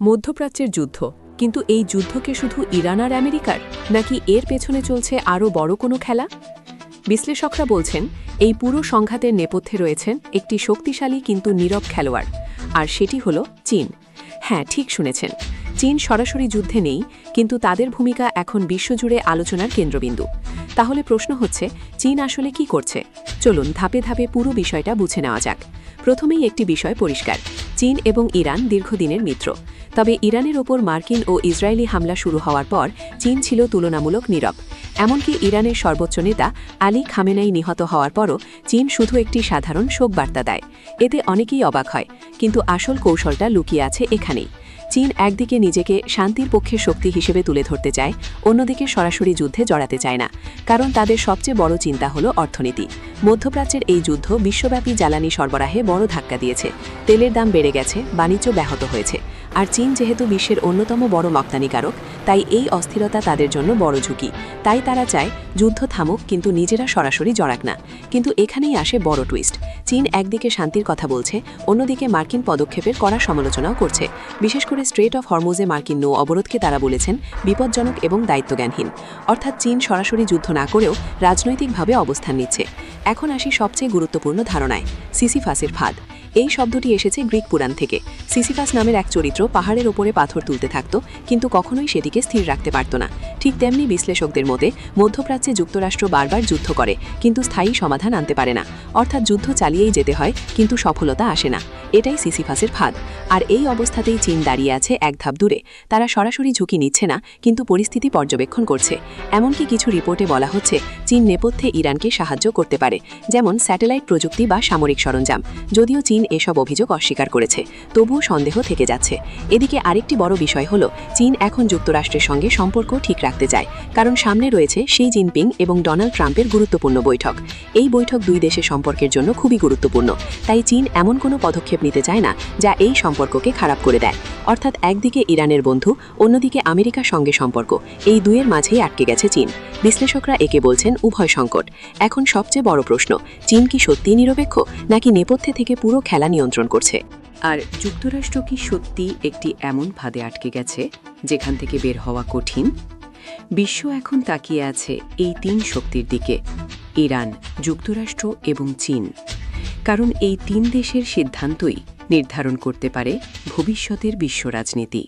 মধ্যপ্রাচ্যের যুদ্ধ, কিন্তু এই যুদ্ধ কি শুধু ইরান আর আমেরিকার, নাকি এর পেছনে চলছে আরও বড় কোনো খেলা? বিশ্লেষকরা বলছেন এই পুরো সংঘাতের নেপথ্যে রয়েছেন একটি শক্তিশালী কিন্তু নীরব খেলোয়াড়, আর সেটি হল চীন। হ্যাঁ, ঠিক শুনেছেন, চীন সরাসরি যুদ্ধে নেই, কিন্তু তাদের ভূমিকা এখন বিশ্বজুড়ে আলোচনার কেন্দ্রবিন্দু। তাহলে প্রশ্ন হচ্ছে, চীন আসলে কি করছে? চলুন ধাপে ধাপে পুরো বিষয়টা বুঝে নেওয়া যাক। প্রথমেই একটি বিষয় পরিষ্কার, চীন এবং ইরান দীর্ঘদিনের মিত্র। তবে ইরানের ওপর মার্কিন ও ইসরায়েলি হামলা শুরু হওয়ার পর চীন ছিল তুলনামূলক নীরব। এমনকি ইরানের সর্বোচ্চ নেতা আলী খামেনাই নিহত হওয়ার পরও চীন শুধু একটি সাধারণ শোকবার্তা দেয়। এতে অনেকেই অবাক হয়, কিন্তু আসল কৌশলটা লুকিয়ে আছে এখানেই। চীন একদিকে নিজেকে শান্তির পক্ষে শক্তি হিসেবে তুলে ধরতে চায়, অন্যদিকে সরাসরি যুদ্ধে জড়াতে চায় না, কারণ তাদের সবচেয়ে বড় চিন্তা হল অর্থনীতি। মধ্যপ্রাচ্যের এই যুদ্ধ বিশ্বব্যাপী জ্বালানি সরবরাহে বড় ধাক্কা দিয়েছে। তেলের দাম বেড়ে গেছে, বাণিজ্য ব্যাহত হয়েছে। আর চীন যেহেতু বিশ্বের অন্যতম বড় রপ্তানিকারক, তাই এই অস্থিরতা তাদের জন্য বড় ঝুঁকি। তাই তারা চায় যুদ্ধ থামুক, কিন্তু নিজেরা সরাসরি জড়াক না। কিন্তু এখানেই আসে বড় টুইস্ট। চীন একদিকে শান্তির কথা বলছে, অন্যদিকে মার্কিন পদক্ষেপের কড়া সমালোচনাও করছে। বিশেষ করে স্ট্রেট অফ হরমুজে মার্কিন নৌ অবরোধকে তারা বলেছেন বিপজ্জনক এবং দায়িত্বজ্ঞানহীন। অর্থাৎ চীন সরাসরি যুদ্ধ না করেও রাজনৈতিকভাবে অবস্থান নিচ্ছে। এখন আসি সবচেয়ে গুরুত্বপূর্ণ ধারণায়, সিসিফাসের ফাঁদ। এই শব্দটি এসেছে গ্রিক পুরাণ থেকে। সিসিফাস নামের এক চরিত্র পাহাড়ের ওপরে পাথর তুলতে থাকত, কিন্তু কখনোই সেটিকে স্থির রাখতে পারত না। ঠিক তেমনি বিশ্লেষকদের মতে মধ্যপ্রাচ্যে যুক্তরাষ্ট্র বারবার যুদ্ধ করে, কিন্তু স্থায়ী সমাধান আনতে পারে না। অর্থাৎ যুদ্ধ চালিয়েই যেতে হয়, কিন্তু সফলতা আসে না। এটাই সিসিফাসের ফাঁদ। আর এই অবস্থাতেই চীন দাঁড়িয়ে আছে এক ধাপ দূরে। তারা সরাসরি ঝুঁকি নিচ্ছে না, কিন্তু পরিস্থিতি পর্যবেক্ষণ করছে। এমনকি কিছু রিপোর্টে বলা হচ্ছে চীন নেপথ্যে ইরানকে সাহায্য করতে পারে, যেমন স্যাটেলাইট প্রযুক্তি বা সামরিক সরঞ্জাম। যদিও চীন এসব অভিযোগ অস্বীকার করেছে, তবুও সন্দেহ থেকে যাচ্ছে। এদিকে আরেকটি বড় বিষয় হল, চীন এখন যুক্তরাষ্ট্রের সঙ্গে সম্পর্ক ঠিক রাখতে চায়, কারণ সামনে রয়েছে শি জিনপিং এবং ডোনাল্ড ট্রাম্পের গুরুত্বপূর্ণ বৈঠক। এই বৈঠক দুই দেশের সম্পর্কের জন্য খুবই গুরুত্বপূর্ণ। তাই চীন এমন কোনো পদক্ষেপ নিতে চায় না যা এই সম্পর্ককে খারাপ করে দেয়। অর্থাৎ একদিকে ইরানের বন্ধু, অন্যদিকে আমেরিকার সঙ্গে সম্পর্ক, এই দুয়ের মাঝেই আটকে গেছে চীন। বিশ্লেষকরা একে বলছেন উভয় সংকট। এখন সবচেয়ে বড় প্রশ্ন, চীন কি সত্যিই নিরপেক্ষ, নাকি নেপথ্যে থেকে পুরো খেলা নিয়ন্ত্রণ করছে? আর যুক্তরাষ্ট্র কি সত্যি একটি এমন ফাঁদে আটকে গেছে যেখান থেকে বের হওয়া কঠিন? বিশ্ব এখন তাকিয়ে আছে এই তিন শক্তির দিকে, ইরান, যুক্তরাষ্ট্র এবং চীন। কারণ এই তিন দেশের সিদ্ধান্তই নির্ধারণ করতে পারে ভবিষ্যতের বিশ্ব রাজনীতি।